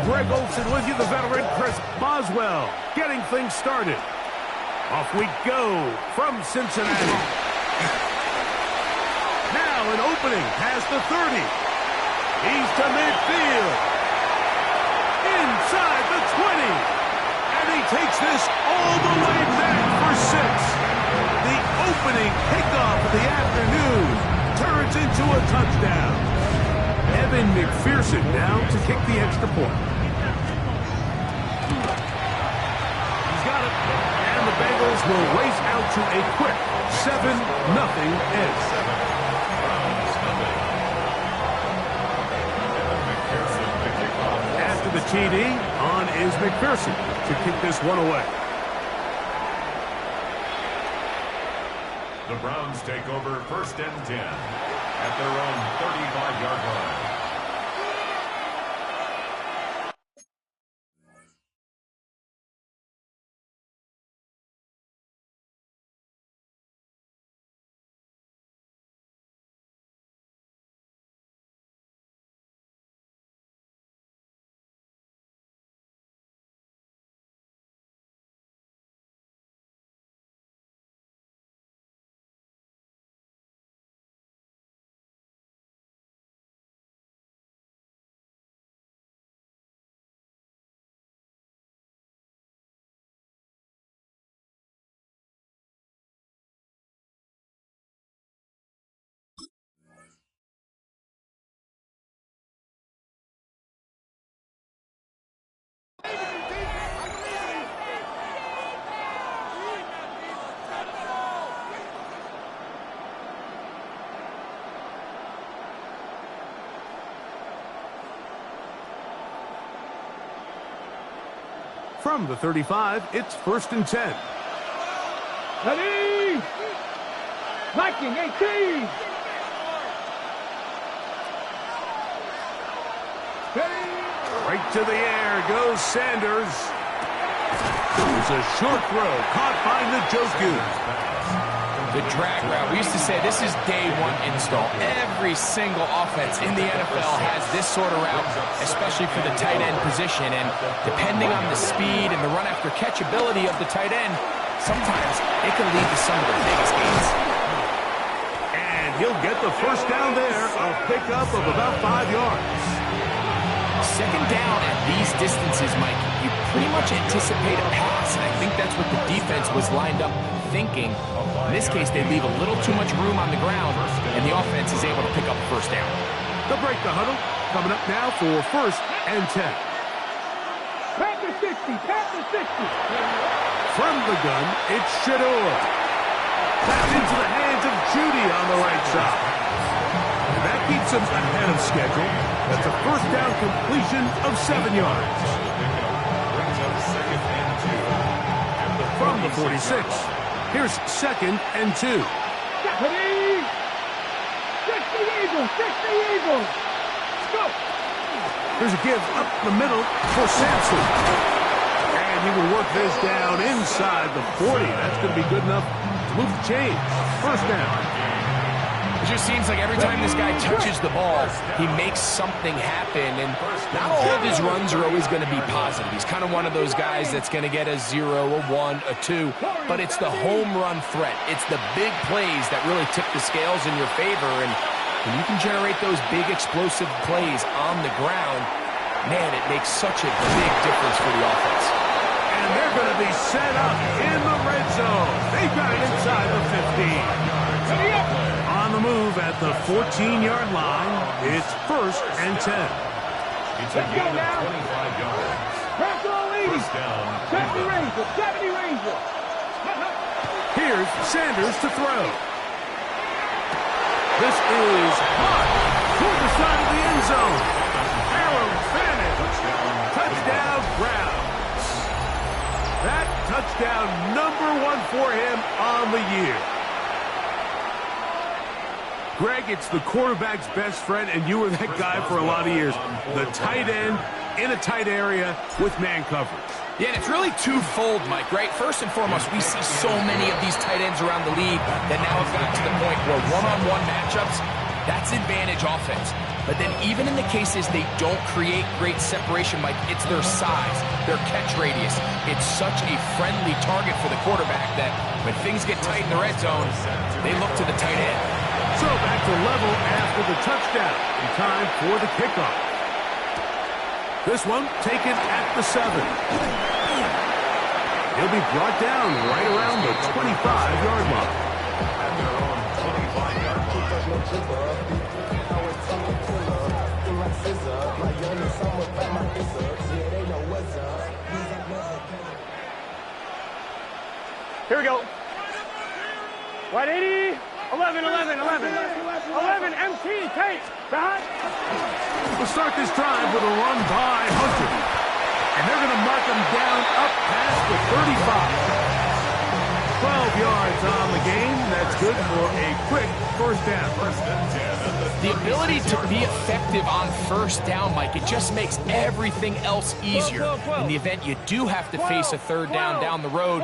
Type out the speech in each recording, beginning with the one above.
Greg Olson with you, the veteran Chris Boswell, getting things started. Off we go from Cincinnati. Now an opening past the 30. He's to midfield. Inside the 20. And he takes this all the way back for 6. The opening kickoff of the afternoon turns into a touchdown. Evan McPherson now to kick the extra point. He's got it. And the Bengals will race out to a quick 7-0 edge. After the TD, on is McPherson to kick this one away. The Browns take over 1st and 10 at their own 35-yard line. From the 35, it's 1st and 10. Ready! Viking 18! Right to the air goes Sanders. It's a short throw caught by Ncaa. The drag route. We used to say this is day one install. Every single offense in the NFL has this sort of route, especially for the tight end position. And depending on the speed and the run after catch ability of the tight end, sometimes it can lead to some of the biggest gains. And he'll get the first down there, a pickup of about 5 yards. Second down at these distances, Mike, you pretty much anticipate a pass, and I think that's what the defense was lined up thinking. In this case, they leave a little too much room on the ground, and the offense is able to pick up first down. They'll break the huddle. Coming up now for 1st and 10. Panther 60, Panther 60. From the gun, it's Shador. Pass into the hands of Judy on the right side. And that keeps him ahead of schedule. That's a first down completion of 7 yards. From the 46, here's 2nd and 2. Ready! 60 Eagles, 60 Eagles. Go! There's a give up the middle for Sampson. And he will work this down inside the 40. That's going to be good enough to move the chains. First down. It just seems like every time this guy touches the ball, he makes something happen, and not all of his runs are always going to be positive. He's kind of one of those guys that's going to get a 0, a 1, a 2, but it's the home run threat. It's the big plays that really tip the scales in your favor, and when you can generate those big explosive plays on the ground, man, it makes such a big difference for the offense. And they're going to be set up in the red zone. They got it inside the 15. On the move at the 14-yard line, it's 1st and 10. It's a gain of 25 yards. First down. 70 Rangers, 70 Rangers. Here's Sanders to throw. This is hot toward the side of the end zone. Aaron Fannin. Touchdown Browns. That touchdown number 1 for him on the year. Greg, it's the quarterback's best friend, and you were that guy for a lot of years. The tight end in a tight area with man coverage. Yeah, and it's really twofold, Mike, right? First and foremost, we see so many of these tight ends around the league that now have gotten to the point where one-on-one matchups, That's advantage offense. But then even in the cases they don't create great separation, Mike, it's their size, their catch radius. It's such a friendly target for the quarterback that when things get tight in the red zone, they look to the tight end. So back to level after the touchdown. In time for the kickoff. This one taken at the 7. He'll be brought down right around the 25-yard line. At their own 25-yard line. Here we go. Right 80, 11, 11, 11. 11, MT, take. Back. We'll start this drive with a run by Hunter. And they're going to mark him down up past the 35. 12 yards on the game. That's good for a quick first down. First and 10. The ability to be effective on first down, Mike, it just makes everything else easier. In the event you do have to face a third down the road,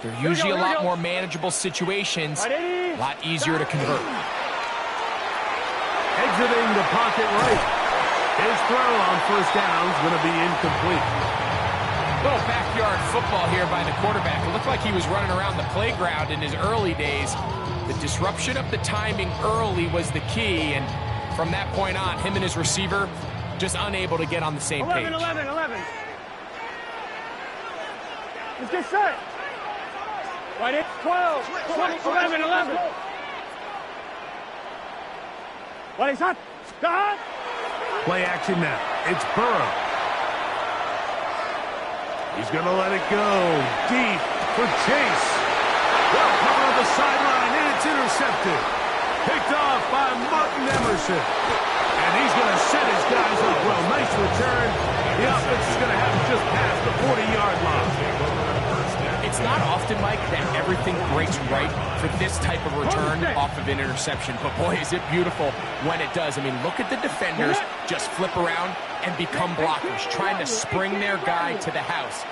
they're usually a lot more manageable situations, a lot easier to convert. Exiting the pocket right. His throw on first down is going to be incomplete. Little backyard football here by the quarterback. It looked like he was running around the playground in his early days. The disruption of the timing early was the key, and from that point on, him and his receiver just unable to get on the same page. 11, 11. Let's get set. Right at 12, 11, 11. What is that? Scott? Play action now. It's Burrow. He's going to let it go deep for Chase. Well covered on the sideline, and it's intercepted. Picked off by Martin Emerson. And he's going to set his guys up well. Nice return. The offense is going to have him just past the 40-yard line. It's not often, Mike, that everything breaks right for this type of return off of an interception. But, boy, is it beautiful when it does. I mean, look at the defenders just flip around and become blockers, trying to spring their guy to the house.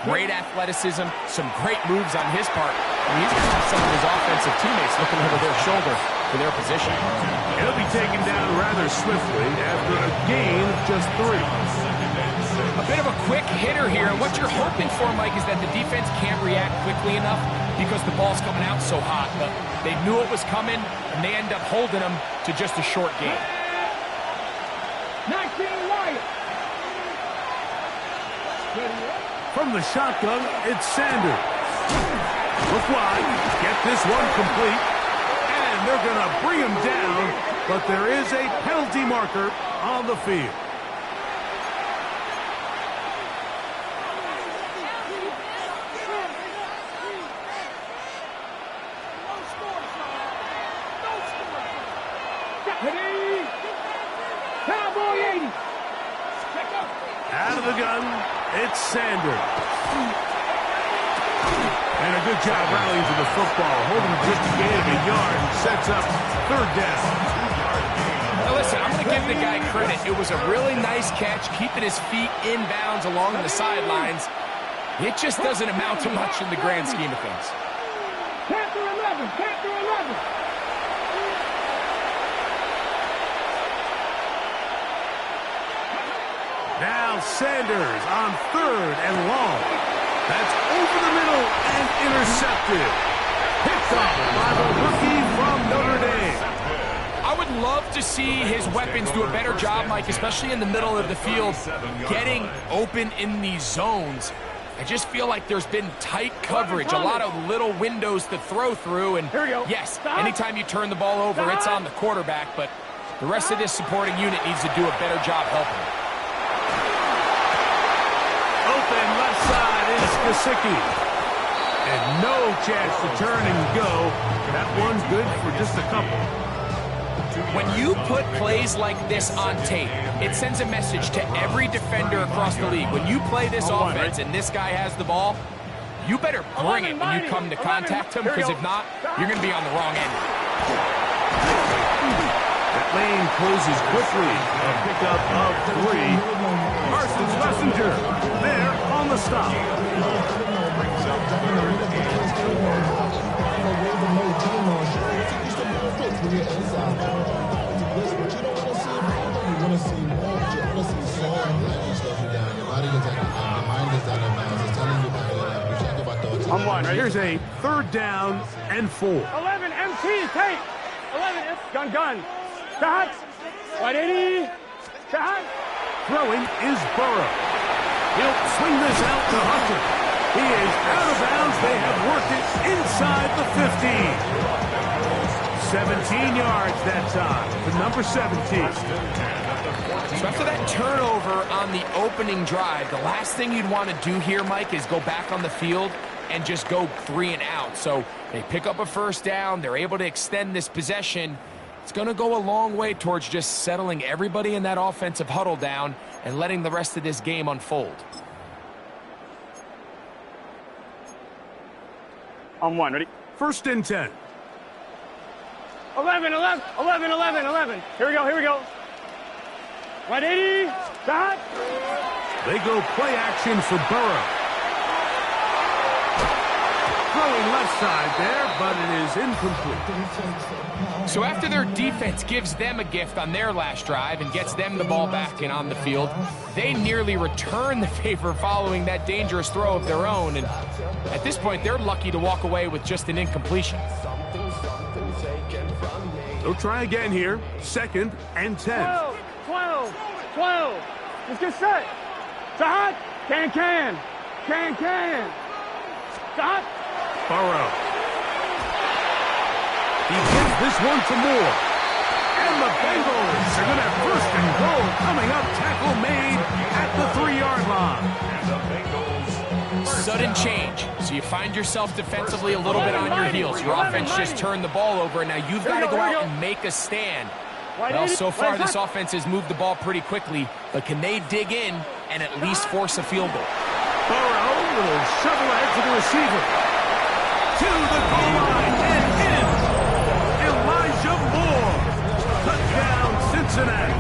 Great athleticism, some great moves on his part. I mean, he's going to have some of his offensive teammates looking over their shoulder for their position. He'll be taken down rather swiftly after a gain of just 3. A bit of a quick hitter here. And what you're hoping for, Mike, is that the defense can't react quickly enough because the ball's coming out so hot. But they knew it was coming, and they end up holding them to just a short gain. 19 Wyatt. From the shotgun, it's Sanders. Look wide, get this one complete, and they're going to bring him down, but there is a penalty marker on the field. Cowboy 80. Out of the gun, it's Sanders. And a good job rallying to the football, holding just a gain of a yard and sets up third down. Now listen, I'm going to give the guy credit. It was a really nice catch, keeping his feet in bounds along the sidelines. It just doesn't amount to much in the grand scheme of things. Panther 11, Panther 11. Now Sanders on third and long. That's over the middle and intercepted. Picked off by the rookie from Notre Dame. I would love to see his weapons do a better job, Mike, especially in the middle of the field, getting open in these zones. I just feel like there's been tight coverage, a lot of little windows to throw through, and yes, anytime you turn the ball over, it's on the quarterback, but the rest of this supporting unit needs to do a better job helping. Open left side is Gesicki. And no chance to turn and go. That one's good for just a couple. When you put plays like this on tape, it sends a message to every defender across the league. When you play this offense and this guy has the ball, you better bring it when you come to contact him, because if not, you're going to be on the wrong end. That lane closes quickly. A pickup of 3. Parsons Messenger there on the stop. On one, ready? Here's a 3rd down and 4. 11, MT, take. 11, gun. Shot. Wide 80. Shot. Throwing is Burrow. He'll swing this out to Hunter. He is out of bounds. They have worked it inside the 15. 17 yards that time to number 17. So after that turnover on the opening drive, the last thing you'd want to do here, Mike, is go back on the field and just go 3 and out. So they pick up a 1st down. They're able to extend this possession. It's going to go a long way towards just settling everybody in that offensive huddle down and letting the rest of this game unfold. On one, ready? 1st and 10. 11. Here we go. Wide 80. Shot. They go play action for Burrow. Throwing left side there, but it is incomplete. So after their defense gives them a gift on their last drive and gets them the ball back and on the field, they nearly return the favor following that dangerous throw of their own. And at this point, they're lucky to walk away with just an incompletion. They'll try again here. 2nd and 10. 12. Let's get set. Shot. Can. Shot. Burrow. He gives this one to Moore. And the Bengals are going to have 1st and goal coming up. Tackle made at the 3-yard line. Sudden change. So you find yourself defensively a little bit on your heels. Your offense just turned the ball over, and now you've got to go out and make a stand. Well, so far this offense has moved the ball pretty quickly, but can they dig in and at least force a field goal? Burrow will shovel ahead to the receiver. To the goal line and in. Elijah Moore. Touchdown, Cincinnati.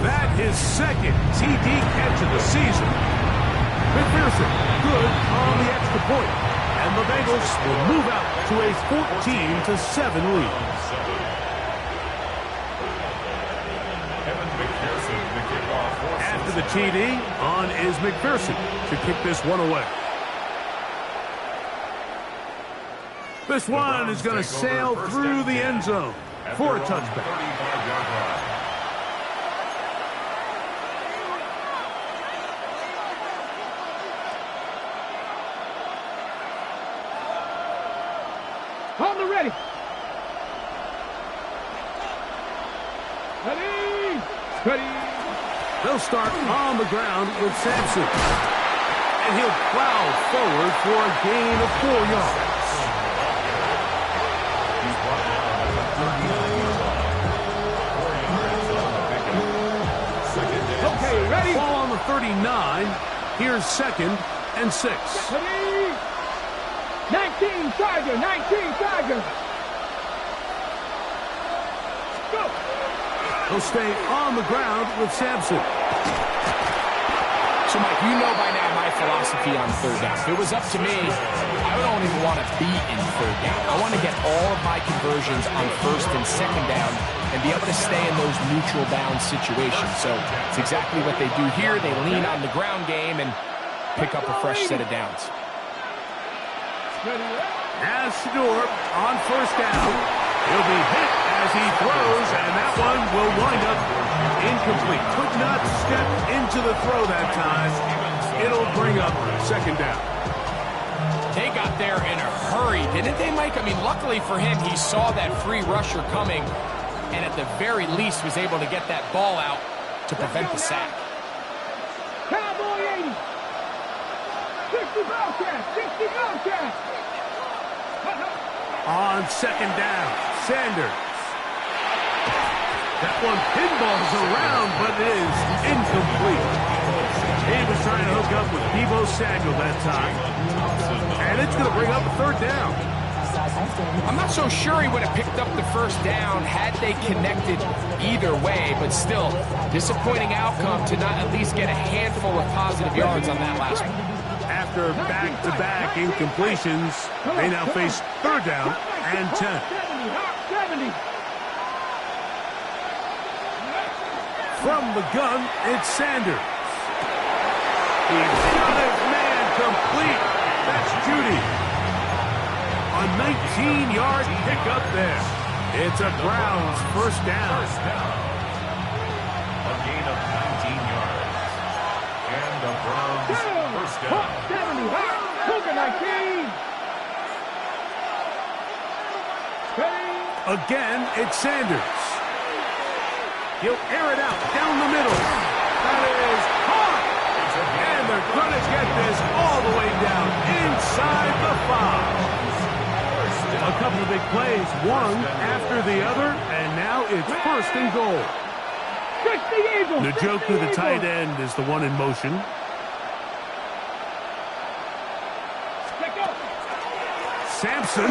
That is 2nd TD catch of the season. McPherson, good on the extra point. And the Bengals will move out to a 14-7 lead. After the TD, on is McPherson to kick this one away. This one is going to sail through the end zone for a touchback. On the ready. Ready. They'll start on the ground with Sampson. And he'll plow forward for a gain of 4 yards. Okay, ready. Ball on the 39. Here's 2nd and 6. Ready. 19 Tiger. Go. He'll stay on the ground with Sampson. So, Mike, you know by now my philosophy on 3rd down. If it was up to me, I would only want to be in 3rd down. I want to get all of my conversions on 1st and 2nd down and be able to stay in those neutral down situations. So it's exactly what they do here. They lean on the ground game and pick up a fresh set of downs. As Shador on 1st down. He'll be hit as he throws, and that one will wind up incomplete. Could not step into the throw that time. It'll bring up 2nd down. They got there in a hurry, didn't they, Mike? I mean, luckily for him, he saw that free rusher coming, and at the very least was able to get that ball out to prevent the sack. Cowboy 80. 60 Bobcat. On 2nd down, Sanders. That one pinballs around, but it is incomplete. He was trying to hook up with Deebo Samuel that time. And it's going to bring up a 3rd down. I'm not so sure he would have picked up the 1st down had they connected either way, but still, disappointing outcome to not at least get a handful of positive yards on that last one. After back-to-back incompletions, they now face 3rd down and 10. 70. From the gun, it's Sanders. He's got his man complete. That's Judy. A 19-yard pickup there. It's a Browns first down. A gain of 19 yards. And the Browns first down. 70. Hook 19. Again, it's Sanders. He'll air it out down the middle. That is caught. And they're going to get this all the way down inside the 5. A couple of big plays, one after the other, and now it's first and goal. The joke to the tight end is the one in motion. Sampson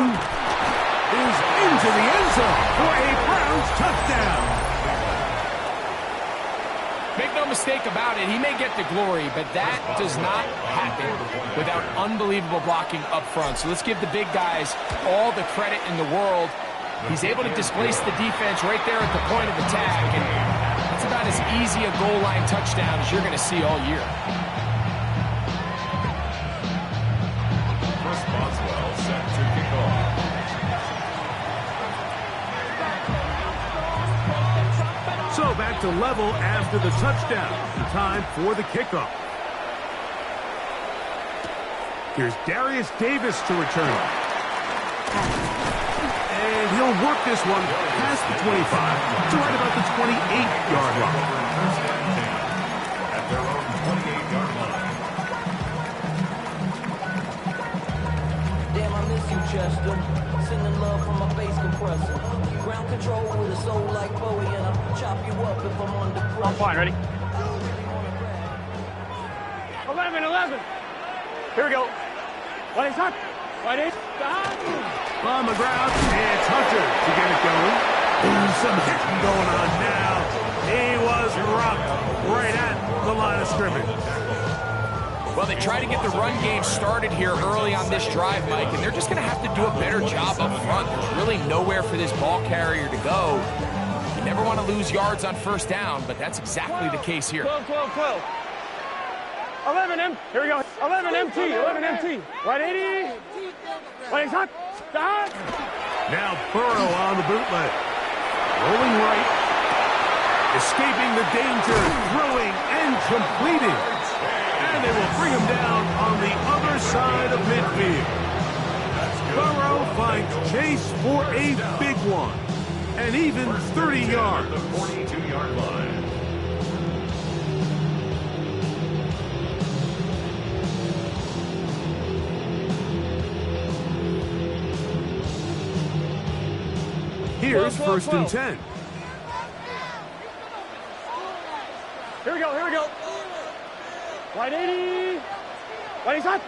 is into the end zone for a Browns touchdown. Make no mistake about it, he may get the glory, but that does not happen without unbelievable blocking up front. So let's give the big guys all the credit in the world. He's able to displace the defense right there at the point of attack, and that's about as easy a goal line touchdown as you're going to see all year. Chris Boswell set to kick off. So back to level after the touchdown. Time for the kickoff. Here's Darius Davis to return. And he'll work this one past the 25 to right about the 28-yard line. At their own 28-yard line. Damn, I miss you, Chester. Sending love from my bass compressor. Ground control with a soul like Bowie, and I'll chop you up if I'm under pressure. I'm fine, ready? 11. Here we go. What is that? What is that? On the ground, it's Hunter to get it going. Ooh, some hitting going on now. He was rocked right at the line of scrimmage. Well, they try to get the run game started here early on this drive, Mike, and they're just going to have to do a better job up front. There's really nowhere for this ball carrier to go. You never want to lose yards on first down, but that's exactly the case here. 12. 11 M. Here we go. 11 MT. 11 MT. 180. What is that? Now Burrow on the bootleg. Rolling right. Escaping the danger. Throwing and completing. And they will bring him down on the other side of midfield. Burrow finds Chase for a big one. And even 30 yards. The 42-yard line. Here's first and 10. Here we go. 180. What is that?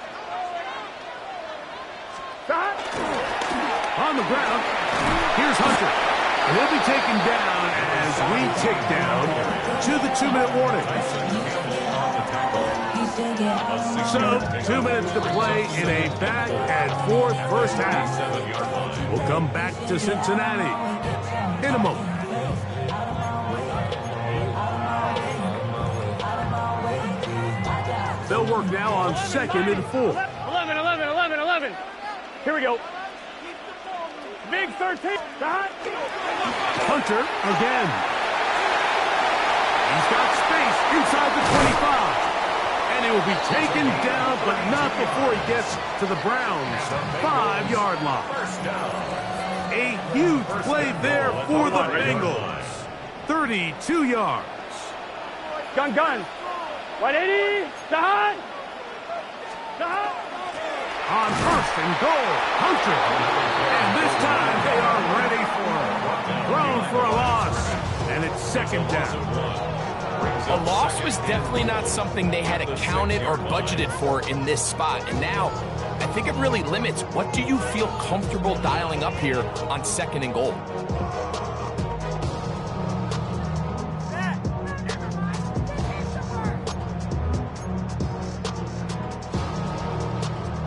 On the ground, here's Hunter. And he'll be taken down as we tick down to the 2-minute warning. So, 2 minutes to play in a back-and-forth first half. We'll come back to Cincinnati in a moment. They'll work now on 2nd and 4. 11. Here we go. Big 13. Hunter again. He's got space inside the 25. And he will be taken down, but not before he gets to the Browns' 5-yard line. A huge play there for the Bengals. 32 yards. Gun. 180. On first and goal, Hunter. And this time they are ready for him. Thrown for a loss. And it's 2nd down. A loss was definitely not something they had accounted or budgeted for in this spot. And now, I think it really limits what do you feel comfortable dialing up here on 2nd and goal.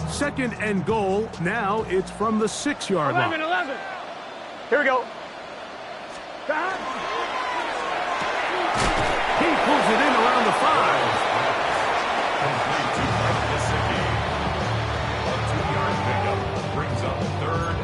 Second and goal. Now it's from the 6-yard line. 11. Here we go. He pulls it in around the 5. Complete to Mike Gesicki. A 2-yard pickup brings up 3rd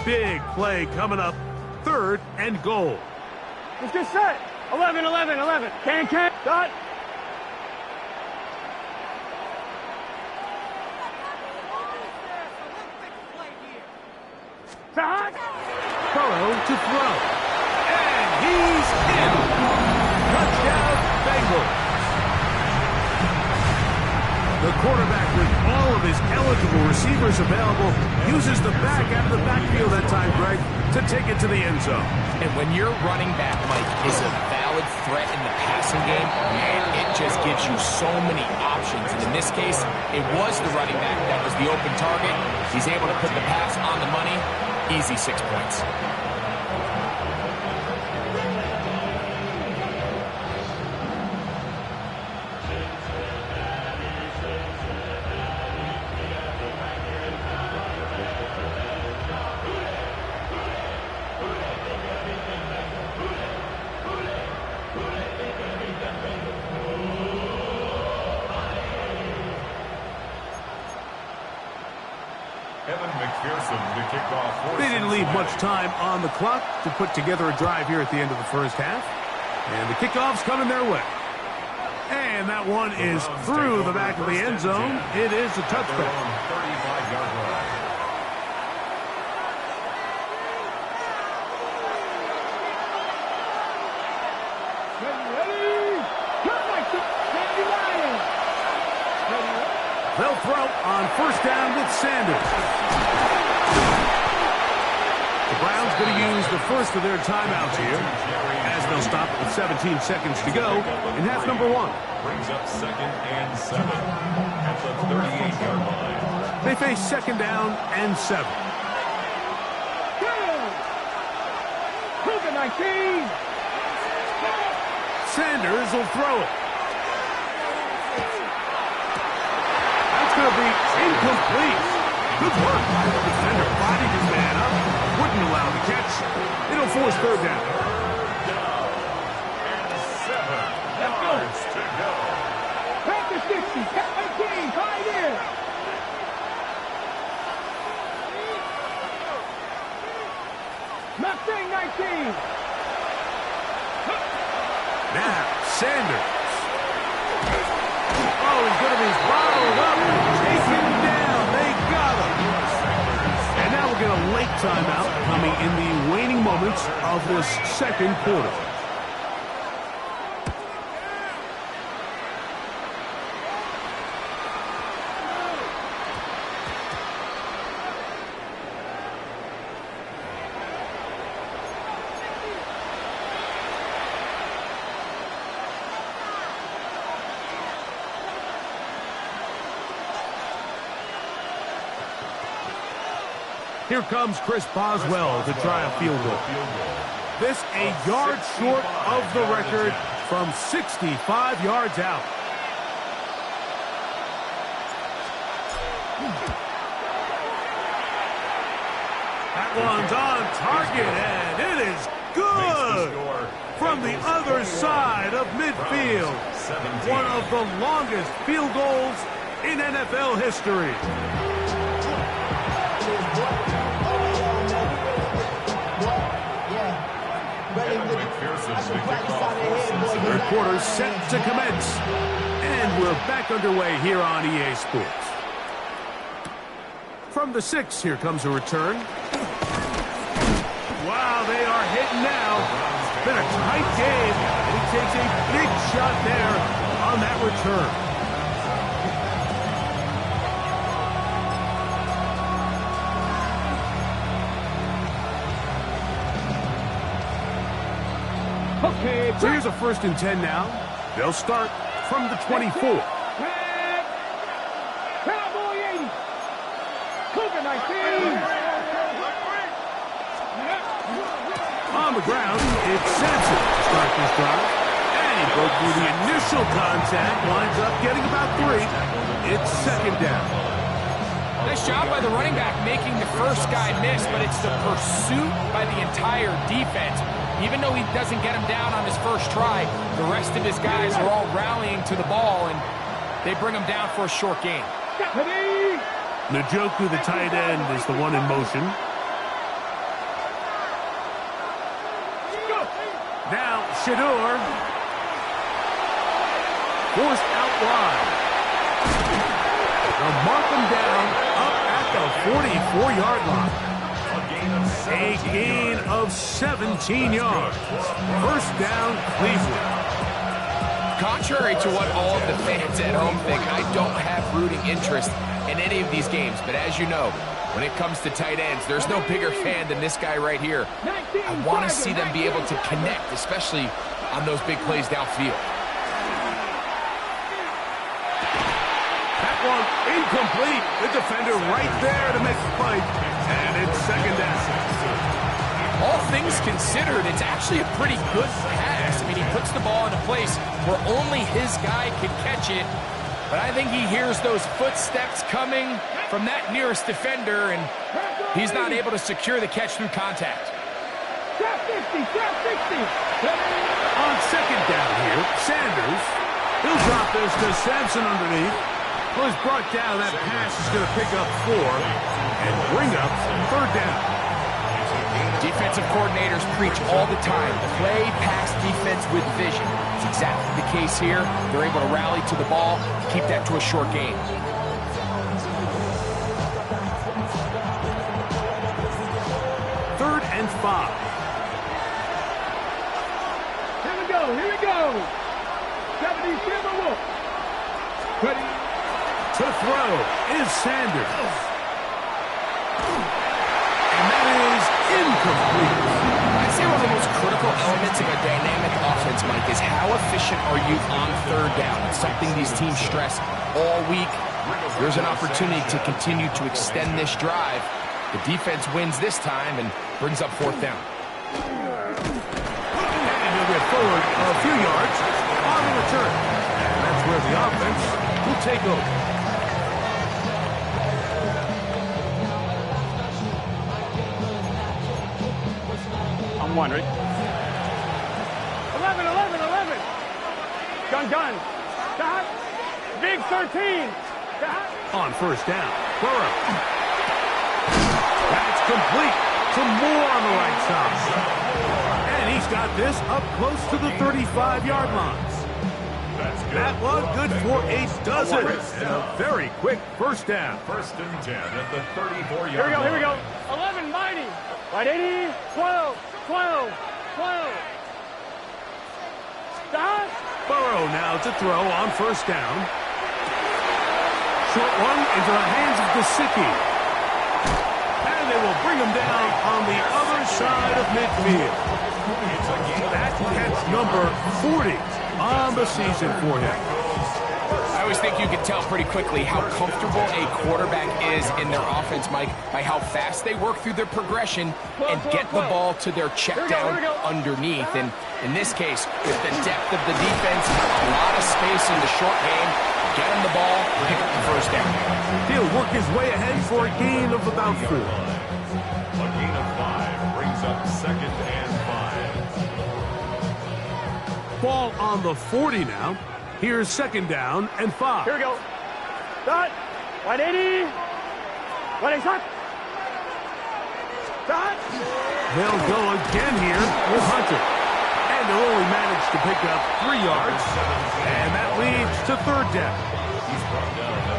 big play coming up. 3rd and goal. Let's get set. 11, 11, 11. Can. Dot. Burrow to throw. And he's in. Touchdown, Bengals. The quarterback, with all of his eligible receivers available, uses the back out of the backfield that time, Greg, to take it to the end zone. And when your running back, Mike, is a valid threat in the passing game, man, it just gives you so many options. And in this case, it was the running back that was the open target. He's able to put the pass on the money. Easy 6 points. They didn't leave much time on the clock to put together a drive here at the end of the first half. And the kickoff's coming their way. And that one is through the back of the end zone. It is a touchback. 35-yard line. They'll throw on 1st down with Sanders. The Browns going to use the first of their timeouts here, as they'll stop with 17 seconds to go in half number 1. Brings up 2nd and 7 at the 38-yard line. They face 2nd down and 7. 19. Sanders will throw it. That's going to be incomplete. Good work by the defender. Bodied his man up. Wouldn't allow the catch. It'll force 3rd down. And 7 yards to go. Back to 60. 18. Right in. Mustang 19. Now, Sanders. Oh, he's going to be bottled up. Taken down. They got him. And now we'll get a late timeout coming in the waning moments of this 2nd quarter. Here comes Chris Boswell to try a field goal. This a yard short of the record from 65 yards out. That one's on target, and it is good from the other side of midfield. One of the longest field goals in NFL history. Third quarter set to commence. And we're back underway here on EA Sports. From the 6, here comes a return. Wow, they are hitting now. Been a tight game. And he takes a big shot there on that return. Okay, so here's a 1st and 10 now. They'll start from the 24. Cowboy 80. Cougar 19. On the ground, it's Sampson to start this drive. And he broke through the initial contact, winds up getting about 3. It's 2nd down. Nice job by the running back making the first guy miss, but it's the pursuit by the entire defense. Even though he doesn't get him down on his first try, the rest of his guys are all rallying to the ball, and they bring him down for a short gain. Njoku, the tight end, is the one in motion. Shador. Forced out wide. They'll mark him down up at the 44-yard line. A gain of 17 yards. First down, Cleveland. Contrary to what all of the fans at home think, I don't have rooting interest in any of these games. But as you know, when it comes to tight ends, there's no bigger fan than this guy right here. I want to see them be able to connect, especially on those big plays downfield. That one incomplete. The defender right there to make the play. And it's second down. All things considered, it's actually a pretty good pass. I mean, he puts the ball in a place where only his guy can catch it. But I think he hears those footsteps coming from that nearest defender, and he's not able to secure the catch through contact. Trap 50, trap 60. On second down here, Sanders. He'll drop this to Sampson underneath. Well, he's brought down. That pass is going to pick up 4 and bring up third down. Defensive coordinators preach all the time, play pass defense with vision. It's exactly the case here. They're able to rally to the ball, keep that to a short game. Third and 5. Here we go, here we go. 70, Silver Wolf. Ready. To throw is Sanders. And that is incomplete. I'd say one of the most critical elements of a dynamic offense, Mike, is how efficient are you on third down? It's something these teams stress all week. There's an opportunity to continue to extend this drive. The defense wins this time and brings up fourth down. And he'll get forward a few yards on the return. And that's where the offense will take over. Wondering. 11, 11, 11. Gun. Dot. Big 13. Dot. On first down, Burrow. That's complete to Moore on the right side. And he's got this up close to the 35-yard line. That one good for a dozen. And a very quick first down. First and 10 at the 34-yard line. Here we go. 11, mighty. Right 80, 12. 12. Stop. Burrow now to throw on first down. Short one into the hands of Gesicki. And they will bring him down on the other side of midfield. That's catch number 40 on the season for him. I always think you can tell pretty quickly how comfortable a quarterback is in their offense, Mike, by how fast they work through their progression and get the ball to their check down underneath. And in this case, with the depth of the defense, a lot of space in the short game, get him the ball, pick up the first down. He'll work his way ahead for a gain of about 4. A gain of 5 brings up second and 5. Ball on the 40 now. Here's second down and 5. Here we go. Dot. 180. 180. Dot. They'll go again here with Hunter. And they'll only manage to pick up 3 yards. And that leads to third down.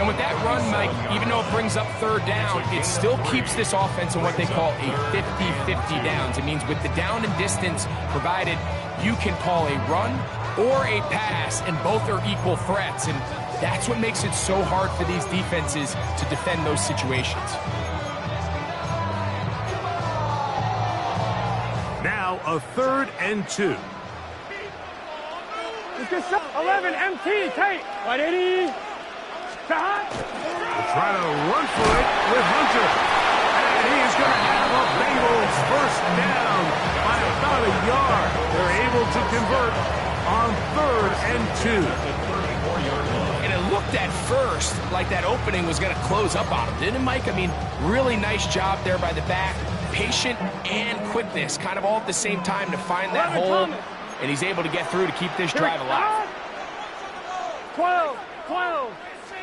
And with that run, Mike, even though it brings up third down, it still keeps this offense in what they call a 50-50 downs. It means with the down and distance provided, you can call a run or a pass, and both are equal threats. And that's what makes it so hard for these defenses to defend those situations. Now a third and 2. 11, MT, Tate. 180. Dot. We'll try to run for it with Hunter. And he's going to have a Bengals first down by about a yard. They're able to convert on third and 2. And it looked at first like that opening was going to close up on him, didn't it, Mike? I mean, really nice job there by the back. Patient and quickness, kind of all at the same time to find that hole. And he's able to get through to keep this drive alive. 12.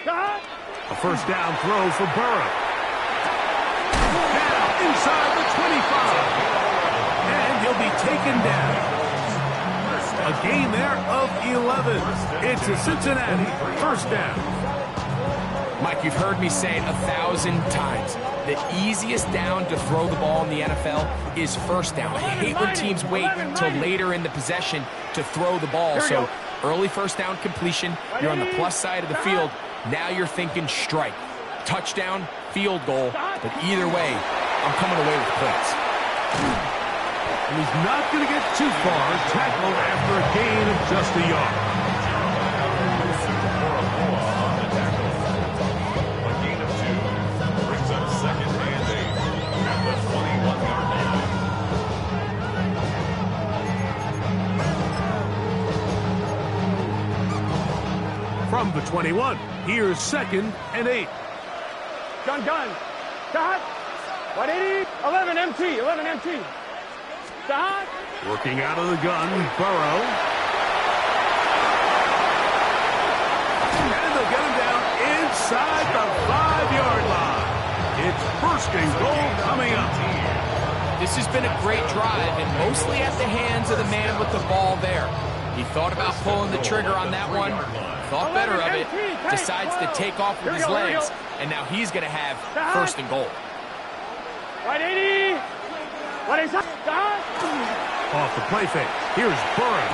A first down throw for Burrow. Now inside the 25. And he'll be taken down. A gain there of 11. It's a Cincinnati first down. Mike, you've heard me say it 1,000 times. The easiest down to throw the ball in the NFL is first down. I hate when teams wait till later in the possession to throw the ball. So early first down completion, you're on the plus side of the field. Now you're thinking strike. Touchdown, field goal, but either way, I'm coming away with points. And he's not going to get too far. Tackled after a gain of just a yard. A gain of 2 brings up 2nd and 8 at the 21-yard line. From the 21, here's 2nd and 8. Gun. Stop. 180. 11 MT. 11 MT. Stop. Working out of the gun, Burrow. And they'll get him down inside the 5-yard line. It's 1st and goal coming up. This has been a great drive, and mostly at the hands of the man with the ball there. He thought about pulling the trigger on that one, thought better of it, decides to take off with his legs, and now he's going to have 1st and goal. 180. What is that? Off the play fake. Here's Burrow.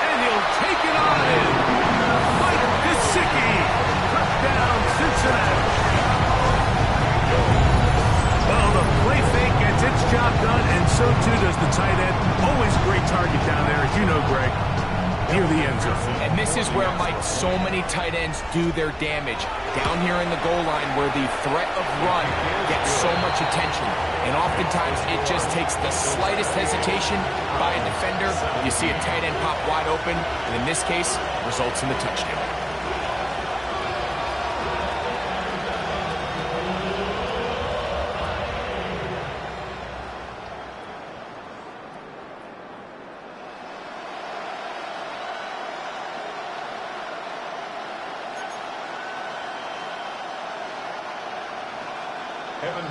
And he'll take it on in. Mike Gesicki. Touchdown, Cincinnati. Well, the play fake gets its job done, and so too does the tight end. Always a great target down there, as you know, Greg, near the end zone. And this is where, Mike, so many tight ends do their damage. Down here in the goal line where the threat of run gets so much attention. And oftentimes it just takes the slightest hesitation by a defender. You see a tight end pop wide open, and in this case, results in the touchdown.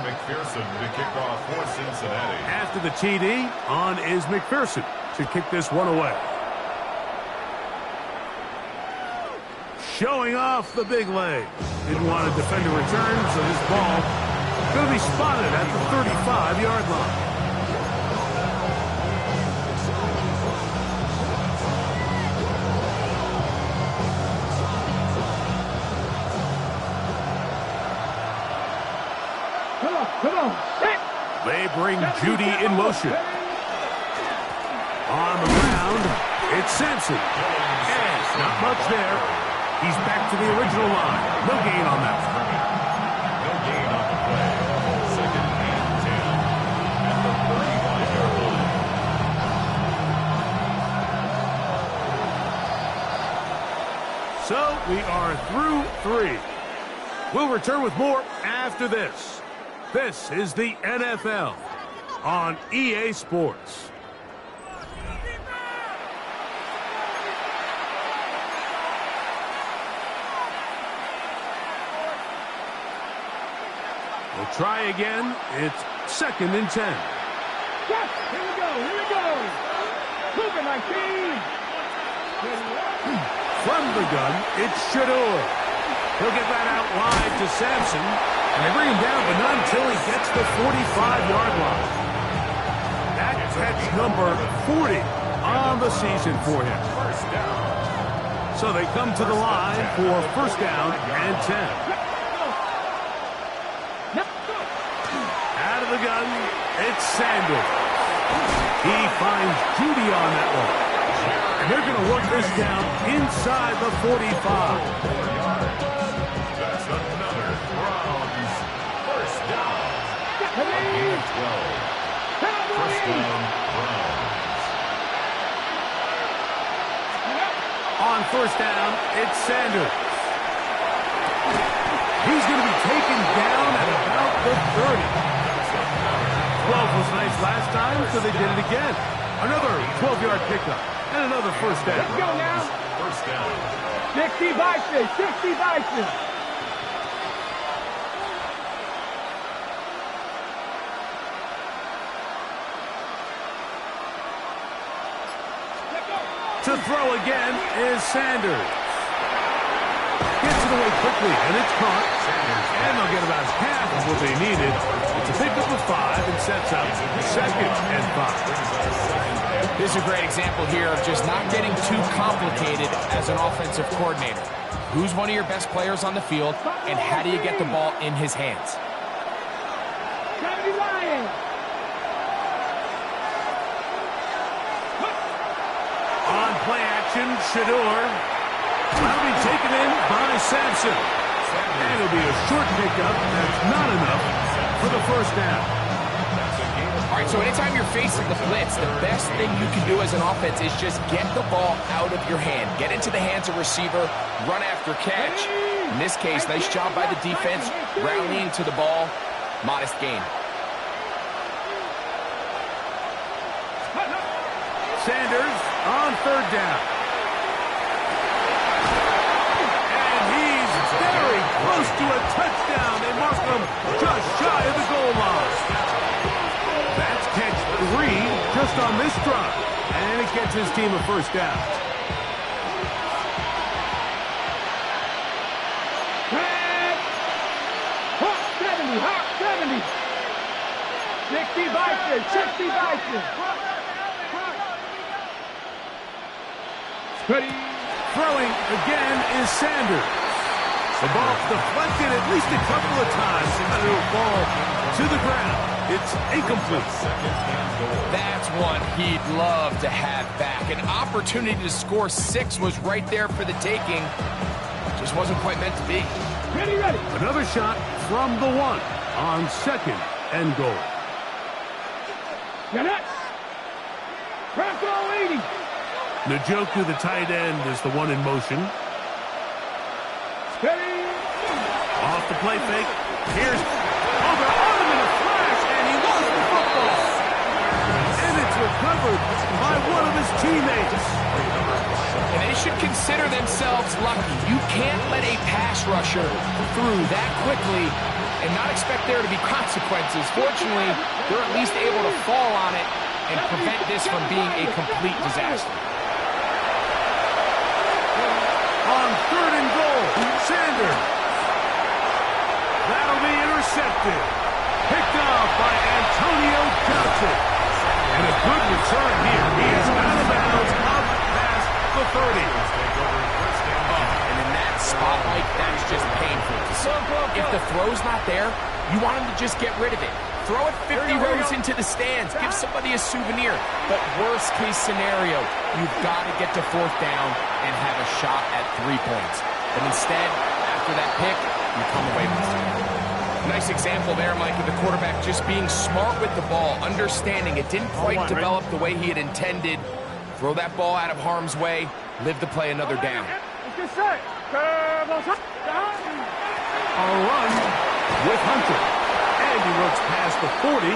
McPherson to kick off for Cincinnati. After the TD, on is McPherson to kick this one away. Showing off the big leg. Didn't want to defend a return, so this ball going to be spotted at the 35-yard line. Come on. They bring Judy in motion. On the ground, it's Sampson. And not much there. He's back to the original line. No gain on that. No gain on the play. 2nd and 10 at the 35-yard line. So we are through 3. We'll return with more after this. This is the NFL on EA Sports. We'll try again. It's 2nd and 10. Yes, here we go. Moving my team. From the gun, it's Shador. He'll get that out wide to Sampson. And they bring him down, but not until he gets the 45-yard line. That catch number 40 on the season for him. So they come to the line for 1st down and 10. Out of the gun, it's Sanders. He finds Judy on that one. And they're going to work this down inside the 45. That's another Browns 1st down. A gain of 12. 1st down, Browns. On 1st down, it's Sanders. He's going to be taken down at about the 30. 12 was nice last time, so they did it again. Another 12-yard pickup and another 1st down. Let's go now. 1st down. 60 Bison. 60 Bison. To throw again is Sanders. Gets it away quickly, and it's caught. And they'll get about half of what they needed. It's a pickup of 5 and sets up 2nd and 5. This is a great example here of just not getting too complicated as an offensive coordinator. Who's one of your best players on the field, and how do you get the ball in his hands? On play action, Shador. That'll be taken in by Sampson. And it'll be a short pickup. That's not enough for the first down. All right, so anytime you're facing the blitz, the best thing you can do as an offense is just get the ball out of your hand. Get into the hands of receiver, run after catch. In this case, nice job by the defense, rallying to the ball. Modest gain. Sanders on 3rd down. And he's very close to a touchdown. They mark him just shy of the goal line. That's catch 3 just on this drive. And it gets his team a first down. Hawk 70. 60 Vikings. Throwing again is Sanders. The ball's deflected at least a couple of times. And it'll fall to the ground. It's incomplete. That's one he'd love to have back. An opportunity to score 6 was right there for the taking. Just wasn't quite meant to be. Ready. Another shot from the 1 on 2nd and goal. Get it. Crack all 80. Njoku, the tight end, is the one in motion. Steady. Off the play fake. Here's they're on him in a flash, and he lost the football. And it's recovered by one of his teammates. And they should consider themselves lucky. You can't let a pass rusher through that quickly and not expect there to be consequences. Fortunately, they're at least able to fall on it and prevent this from being a complete disaster. On 3rd and goal, Sanders. That'll be intercepted. Picked off by Antonio Johnson. And a good return here. He is out of bounds up past the 30. And in that spot, Mike, that's just painful to see. If the throw's not there, you want him to just get rid of it. Throw it 50 rows into the stands. Give somebody a souvenir. But worst case scenario, you've got to get to 4th down and have a shot at 3 points. But instead, after that pick, you come away with it. Nice example there, Mike, of the quarterback just being smart with the ball, understanding it didn't quite develop the way he had intended. Throw that ball out of harm's way, live to play another down. A run with Hunter. And he works past the 40,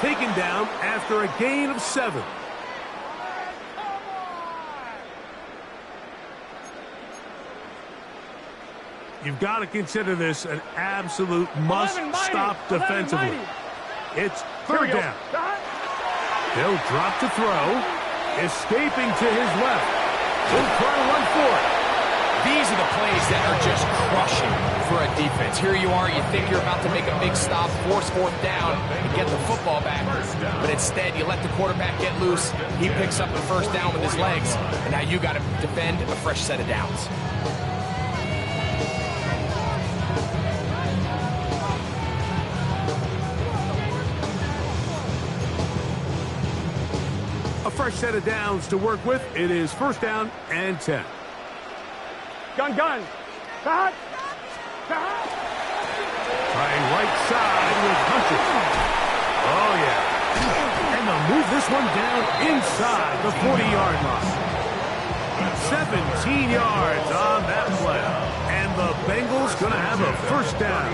taken down after a gain of 7. You've got to consider this an absolute must-stop defensively. It's 3rd down. They'll drop to throw. Escaping to his left. He'll try to run for it. These are the plays that are just crushing for a defense. Here you are, you think you're about to make a big stop, force 4th down, and get the football back. But instead, you let the quarterback get loose. He picks up the 1st down with his legs, and now you got to defend a fresh set of downs. A fresh set of downs to work with. It is 1st down and 10. Gun. Trying Trying right side with Hunter. Oh, yeah. And they'll move this one down inside the 40-yard line. 17 yards on that play. And the Bengals going to have a 1st down.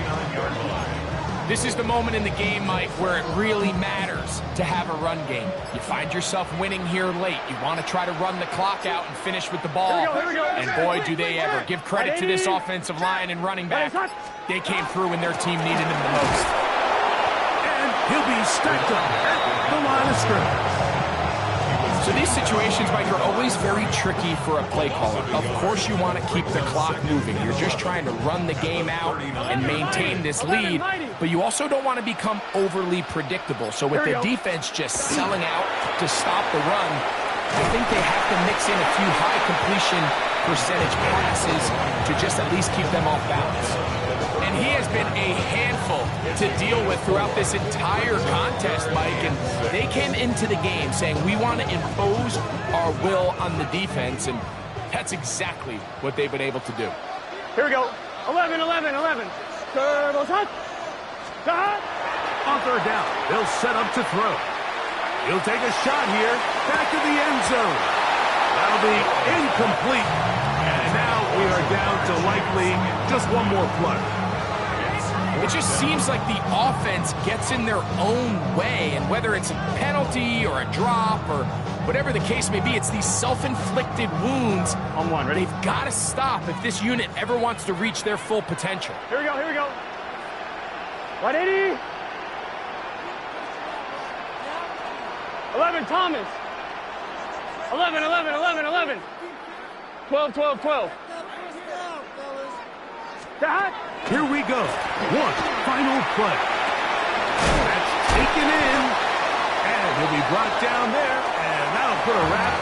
This is the moment in the game, Mike, where it really matters to have a run game. You find yourself winning here late. You want to try to run the clock out and finish with the ball. Here we go. And boy, do they ever. Give credit to this offensive line and running back. They came through when their team needed them the most. And he'll be stacked up at the line of scrimmage. So these situations, Mike, are always very tricky for a play caller. Of course you want to keep the clock moving. You're just trying to run the game out and maintain this lead, but you also don't want to become overly predictable. So with the defense just selling out to stop the run, I think they have to mix in a few high completion percentage passes to just at least keep them off balance. And he has been a handful to deal with throughout this entire contest, Mike. And they came into the game saying, we want to impose our will on the defense. And that's exactly what they've been able to do. Here we go. 11, 11, 11. Turbo's hot. Hot. On third down, they'll set up to throw. He'll take a shot here. Back to the end zone. That'll be incomplete. And now we are down to likely just one more play. It just seems like the offense gets in their own way, and whether it's a penalty or a drop or whatever the case may be, it's these self-inflicted wounds. On one, ready? They've got to stop if this unit ever wants to reach their full potential. Here we go, here we go. 180. 11, Thomas. 11, 11, 11, 11. 12, 12, 12. That. Here we go. One final play. That's taken in. And he'll be brought down there. And that'll put a wrap